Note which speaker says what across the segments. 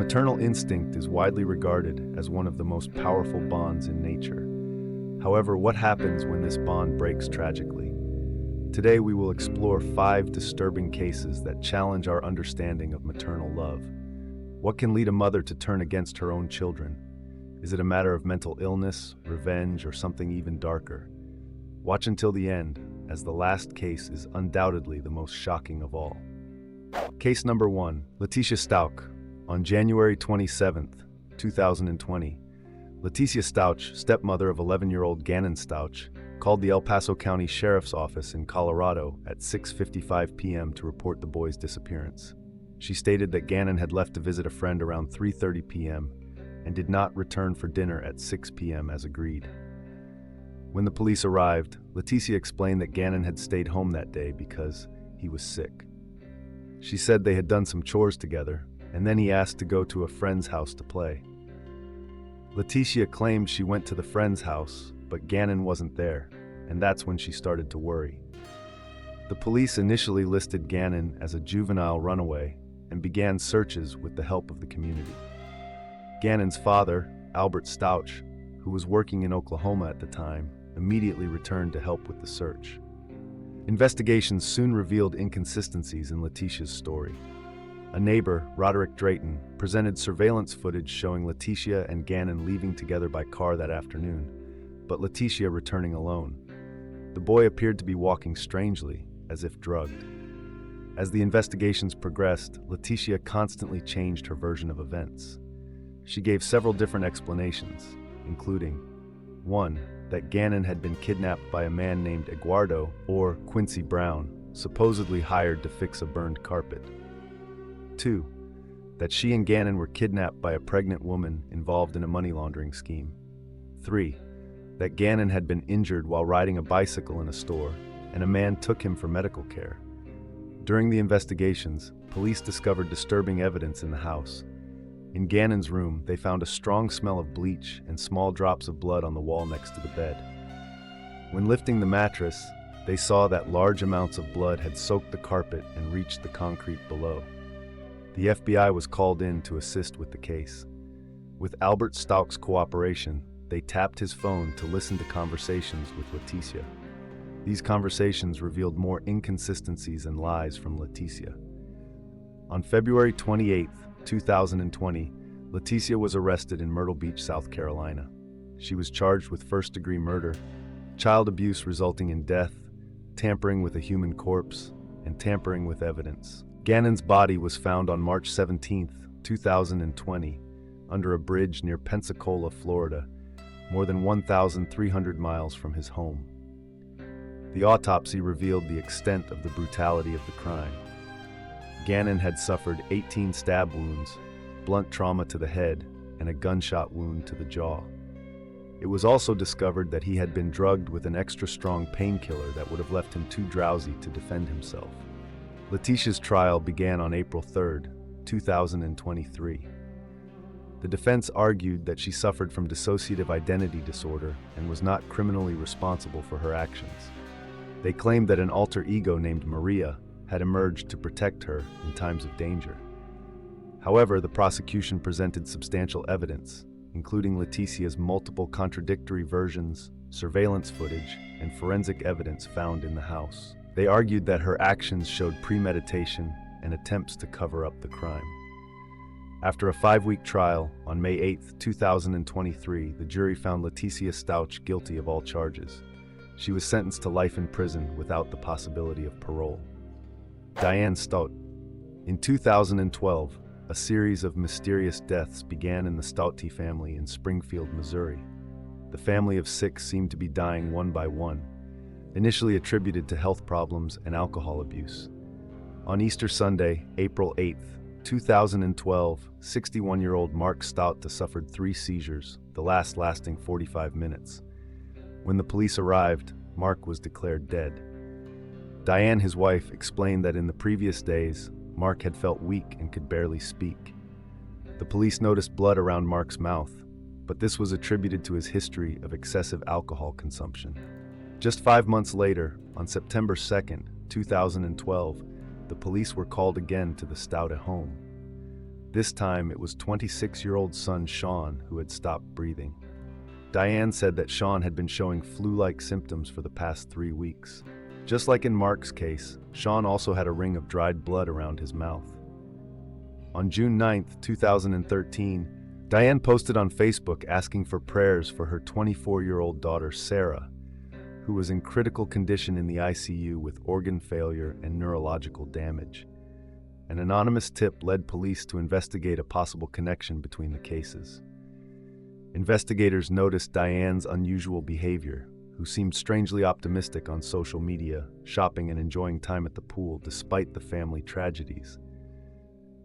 Speaker 1: maternal instinct is widely regarded as one of the most powerful bonds in nature. However, what happens when this bond breaks tragically? Today we will explore 5 disturbing cases that challenge our understanding of maternal love. What can lead a mother to turn against her own children? Is it a matter of mental illness, revenge, or something even darker? Watch until the end, as the last case is undoubtedly the most shocking of all. Case number 1, Leticia Stouch. On January 27, 2020, Leticia Stouch, stepmother of 11-year-old Diane Stout, called the El Paso County Sheriff's Office in Colorado at 6:55 p.m. to report the boy's disappearance. She stated that Diane had left to visit a friend around 3:30 p.m. and did not return for dinner at 6 p.m. as agreed. When the police arrived, Leticia explained that Diane had stayed home that day because he was sick. She said they had done some chores together, and then he asked to go to a friend's house to play. Leticia claimed she went to the friend's house, but Diane wasn't there, and that's when she started to worry. The police initially listed Diane as a juvenile runaway and began searches with the help of the community. Diane's father, Albert Stouch, who was working in Oklahoma at the time, immediately returned to help with the search. Investigations soon revealed inconsistencies in Leticia's story. A neighbor, Roderick Drayton, presented surveillance footage showing Leticia and Diane leaving together by car that afternoon, but Leticia returning alone. The boy appeared to be walking strangely, as if drugged. As the investigations progressed, Leticia constantly changed her version of events. She gave several different explanations, including 1. That Diane had been kidnapped by a man named Eduardo, or Quincy Brown, supposedly hired to fix a burned carpet. 2. That she and Diane were kidnapped by a pregnant woman involved in a money laundering scheme. 3. That Diane had been injured while riding a bicycle in a store, and a man took him for medical care. During the investigations, police discovered disturbing evidence in the house. In Diane's room, they found a strong smell of bleach and small drops of blood on the wall next to the bed. When lifting the mattress, they saw that large amounts of blood had soaked the carpet and reached the concrete below. The FBI was called in to assist with the case. With Albert Stouch's cooperation, they tapped his phone to listen to conversations with Leticia. These conversations revealed more inconsistencies and lies from Leticia. On February 28, 2020, Leticia was arrested in Myrtle Beach, South Carolina. She was charged with first-degree murder, child abuse resulting in death, tampering with a human corpse, and tampering with evidence. Diane's body was found on March 17, 2020, under a bridge near Pensacola, Florida, more than 1,300 miles from his home. The autopsy revealed the extent of the brutality of the crime. Diane had suffered 18 stab wounds, blunt trauma to the head, and a gunshot wound to the jaw. It was also discovered that he had been drugged with an extra-strong painkiller that would have left him too drowsy to defend himself. Leticia's trial began on April 3, 2023. The defense argued that she suffered from dissociative identity disorder and was not criminally responsible for her actions. They claimed that an alter ego named Maria had emerged to protect her in times of danger. However, the prosecution presented substantial evidence, including Leticia's multiple contradictory versions, surveillance footage, and forensic evidence found in the house. They argued that her actions showed premeditation and attempts to cover up the crime. After a 5-week trial, on May 8, 2023, the jury found Leticia Stouch guilty of all charges. She was sentenced to life in prison without the possibility of parole. Diane Stout. In 2012, a series of mysterious deaths began in the Stouty family in Springfield, Missouri. The family of 6 seemed to be dying one by one, initially attributed to health problems and alcohol abuse. On Easter Sunday, April 8, 2012, 61-year-old Mark Stout suffered 3 seizures, the last lasting 45 minutes. When the police arrived, Mark was declared dead. Diane, his wife, explained that in the previous days, Mark had felt weak and could barely speak. The police noticed blood around Mark's mouth, but this was attributed to his history of excessive alcohol consumption. Just 5 months later, on September 2, 2012, the police were called again to the Stout home. This time, it was 26-year-old son Sean who had stopped breathing. Diane said that Sean had been showing flu-like symptoms for the past 3 weeks. Just like in Mark's case, Sean also had a ring of dried blood around his mouth. On June 9, 2013, Diane posted on Facebook asking for prayers for her 24-year-old daughter Sarah, who was in critical condition in the ICU with organ failure and neurological damage. An anonymous tip led police to investigate a possible connection between the cases. Investigators noticed Diane's unusual behavior, who seemed strangely optimistic on social media, shopping and enjoying time at the pool despite the family tragedies.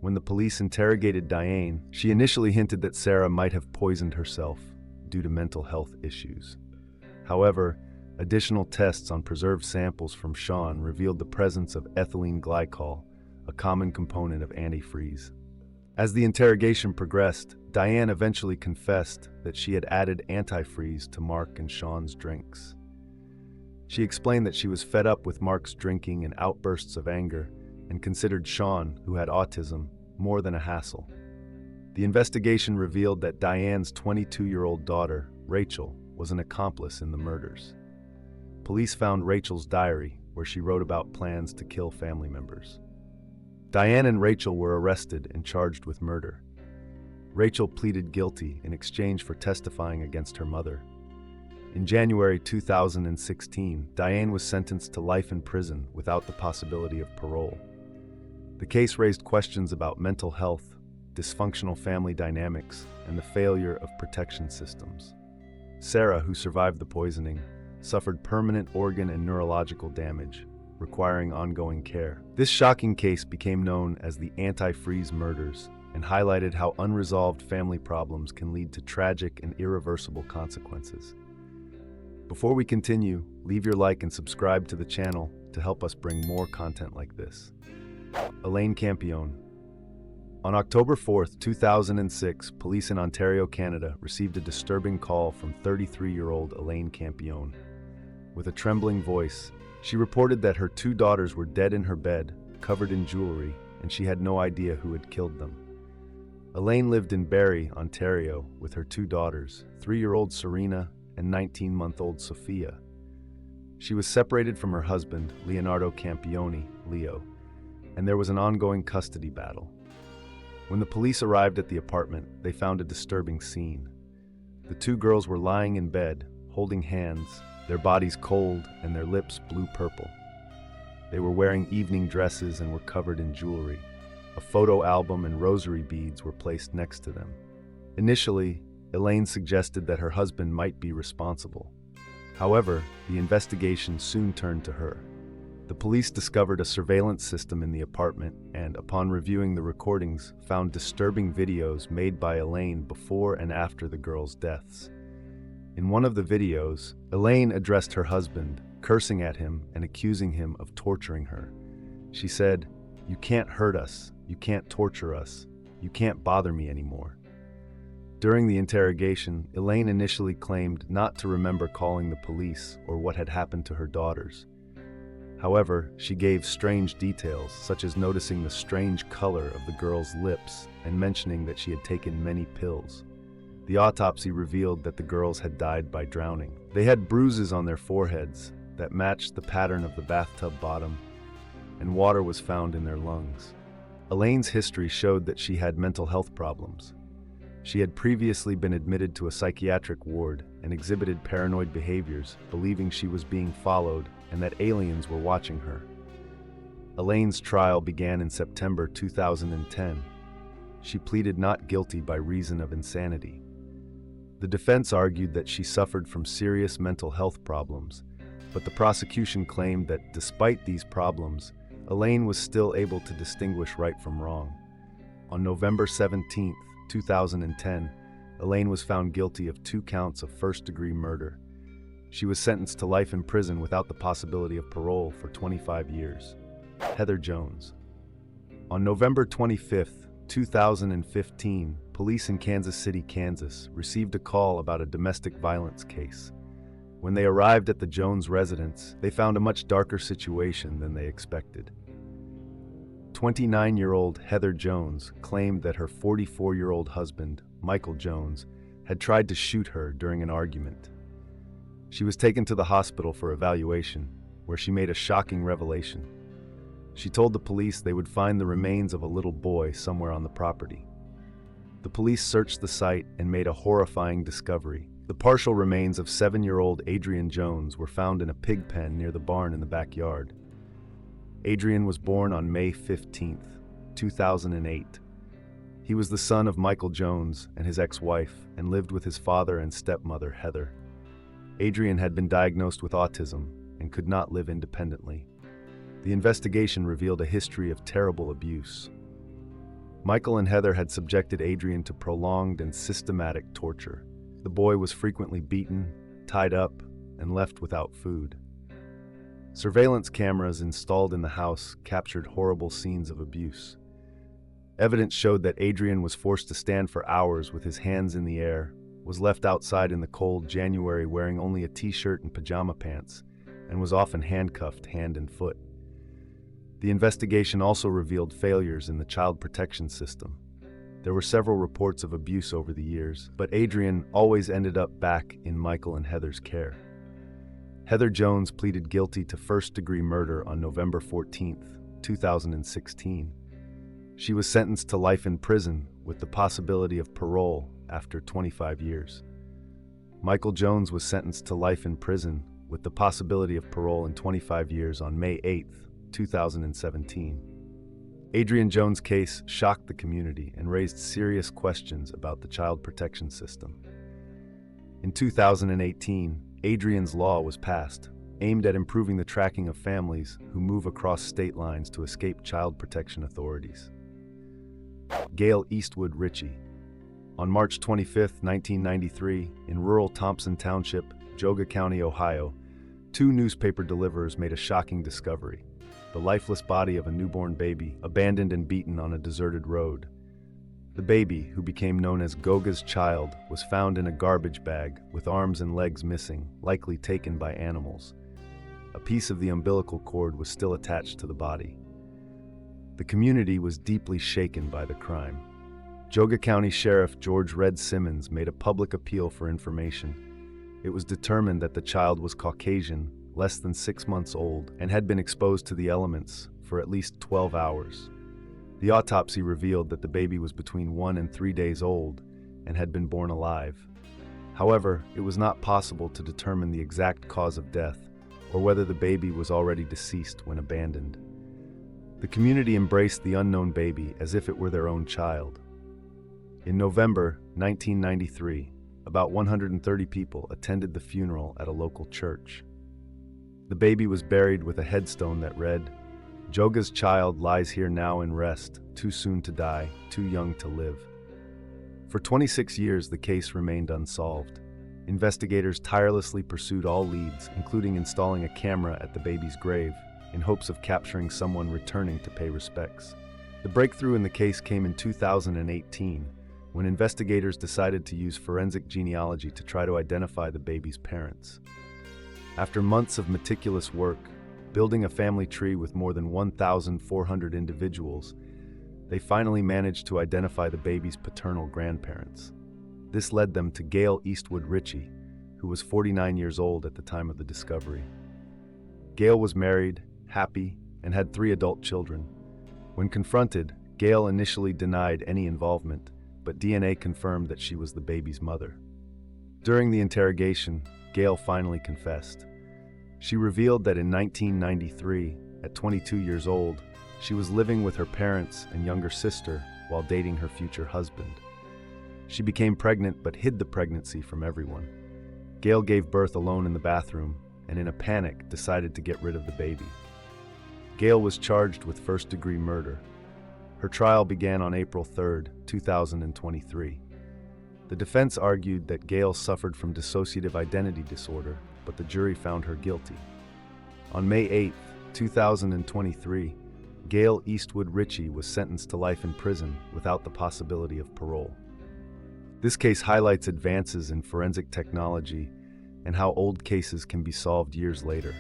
Speaker 1: When the police interrogated Diane, she initially hinted that Sarah might have poisoned herself due to mental health issues. However, additional tests on preserved samples from Sean revealed the presence of ethylene glycol, a common component of antifreeze. As the interrogation progressed, Diane eventually confessed that she had added antifreeze to Mark and Sean's drinks. She explained that she was fed up with Mark's drinking and outbursts of anger and considered Sean, who had autism, more than a hassle. The investigation revealed that Diane's 22-year-old daughter, Rachel, was an accomplice in the murders. Police found Rachel's diary, where she wrote about plans to kill family members. Diane and Rachel were arrested and charged with murder. Rachel pleaded guilty in exchange for testifying against her mother. In January 2016, Diane was sentenced to life in prison without the possibility of parole. The case raised questions about mental health, dysfunctional family dynamics, and the failure of protection systems. Sarah, who survived the poisoning, suffered permanent organ and neurological damage, requiring ongoing care. This shocking case became known as the antifreeze murders and highlighted how unresolved family problems can lead to tragic and irreversible consequences. Before we continue, leave your like and subscribe to the channel to help us bring more content like this. Elaine Campion. On October 4, 2006, police in Ontario, Canada, received a disturbing call from 33-year-old Elaine Campion. With a trembling voice, she reported that her 2 daughters were dead in her bed, covered in jewelry, and she had no idea who had killed them. Elaine lived in Barrie, Ontario, with her 2 daughters, 3-year-old Serena and 19-month-old Sophia. She was separated from her husband, Leonardo Campioni, Leo, and there was an ongoing custody battle. When the police arrived at the apartment, they found a disturbing scene. The 2 girls were lying in bed, holding hands, their bodies cold and their lips blue-purple. They were wearing evening dresses and were covered in jewelry. A photo album and rosary beads were placed next to them. Initially, Elaine suggested that her husband might be responsible. However, the investigation soon turned to her. The police discovered a surveillance system in the apartment and, upon reviewing the recordings, found disturbing videos made by Elaine before and after the girls' deaths. In one of the videos, Elaine addressed her husband, cursing at him and accusing him of torturing her. She said, "You can't hurt us, you can't torture us, you can't bother me anymore." During the interrogation, Elaine initially claimed not to remember calling the police or what had happened to her daughters. However, she gave strange details, such as noticing the strange color of the girls' lips and mentioning that she had taken many pills. The autopsy revealed that the girls had died by drowning. They had bruises on their foreheads that matched the pattern of the bathtub bottom, and water was found in their lungs. Elaine's history showed that she had mental health problems. She had previously been admitted to a psychiatric ward and exhibited paranoid behaviors, believing she was being followed and that aliens were watching her. Elaine's trial began in September 2010. She pleaded not guilty by reason of insanity. The defense argued that she suffered from serious mental health problems, but the prosecution claimed that despite these problems, Elaine was still able to distinguish right from wrong. On November 17, 2010, Elaine was found guilty of 2 counts of first-degree murder. She was sentenced to life in prison without the possibility of parole for 25 years. Heather Jones. On November 25, 2015, police in Kansas City, Kansas, received a call about a domestic violence case. When they arrived at the Jones residence, they found a much darker situation than they expected. 29-year-old Heather Jones claimed that her 44-year-old husband, Michael Jones, had tried to shoot her during an argument. She was taken to the hospital for evaluation, where she made a shocking revelation. She told the police they would find the remains of a little boy somewhere on the property. The police searched the site and made a horrifying discovery. The partial remains of 7-year-old Adrian Jones were found in a pig pen near the barn in the backyard. Adrian was born on May 15, 2008. He was the son of Michael Jones and his ex-wife and lived with his father and stepmother, Heather. Adrian had been diagnosed with autism and could not live independently. The investigation revealed a history of terrible abuse. Michael and Heather had subjected Adrian to prolonged and systematic torture. The boy was frequently beaten, tied up, and left without food. Surveillance cameras installed in the house captured horrible scenes of abuse. Evidence showed that Adrian was forced to stand for hours with his hands in the air, was left outside in the cold January wearing only a t-shirt and pajama pants, and was often handcuffed hand and foot. The investigation also revealed failures in the child protection system. There were several reports of abuse over the years, but Adrian always ended up back in Michael and Heather's care. Heather Jones pleaded guilty to first-degree murder on November 14, 2016. She was sentenced to life in prison with the possibility of parole after 25 years. Michael Jones was sentenced to life in prison with the possibility of parole in 25 years on May 8, 2017. Adrian Jones' case shocked the community and raised serious questions about the child protection system. In 2018, Adrian's Law was passed, aimed at improving the tracking of families who move across state lines to escape child protection authorities. Gail Eastwood Richie. On March 25, 1993, in rural Thompson Township, Geauga County, Ohio, 2 newspaper deliverers made a shocking discovery: the lifeless body of a newborn baby, abandoned and beaten on a deserted road. The baby, who became known as Goga's child, was found in a garbage bag with arms and legs missing, likely taken by animals. A piece of the umbilical cord was still attached to the body. The community was deeply shaken by the crime. Geauga County Sheriff George Red Simmons made a public appeal for information. It was determined that the child was Caucasian, less than 6 months old, and had been exposed to the elements for at least 12 hours. The autopsy revealed that the baby was between 1 and 3 days old and had been born alive. However, it was not possible to determine the exact cause of death or whether the baby was already deceased when abandoned. The community embraced the unknown baby as if it were their own child. In November 1993, about 130 people attended the funeral at a local church. The baby was buried with a headstone that read, "Joga's child lies here now in rest, too soon to die, too young to live." For 26 years, the case remained unsolved. Investigators tirelessly pursued all leads, including installing a camera at the baby's grave, in hopes of capturing someone returning to pay respects. The breakthrough in the case came in 2018, when investigators decided to use forensic genealogy to try to identify the baby's parents. After months of meticulous work, building a family tree with more than 1,400 individuals, they finally managed to identify the baby's paternal grandparents. This led them to Gail Eastwood Richie, who was 49 years old at the time of the discovery. Gail was married, happy, and had 3 adult children. When confronted, Gail initially denied any involvement, but DNA confirmed that she was the baby's mother. During the interrogation, Gail finally confessed. She revealed that in 1993, at 22 years old, she was living with her parents and younger sister while dating her future husband. She became pregnant but hid the pregnancy from everyone. Gail gave birth alone in the bathroom and in a panic decided to get rid of the baby. Gail was charged with first-degree murder. Her trial began on April 3, 2023. The defense argued that Gail suffered from dissociative identity disorder, but the jury found her guilty. On May 8, 2023, Gail Eastwood Richie was sentenced to life in prison without the possibility of parole. This case highlights advances in forensic technology and how old cases can be solved years later.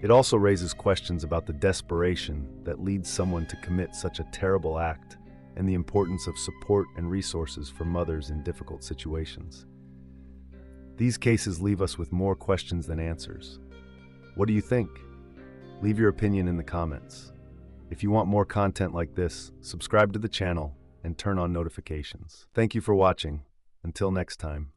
Speaker 1: It also raises questions about the desperation that leads someone to commit such a terrible act and the importance of support and resources for mothers in difficult situations. These cases leave us with more questions than answers. What do you think? Leave your opinion in the comments. If you want more content like this, subscribe to the channel and turn on notifications. Thank you for watching. Until next time.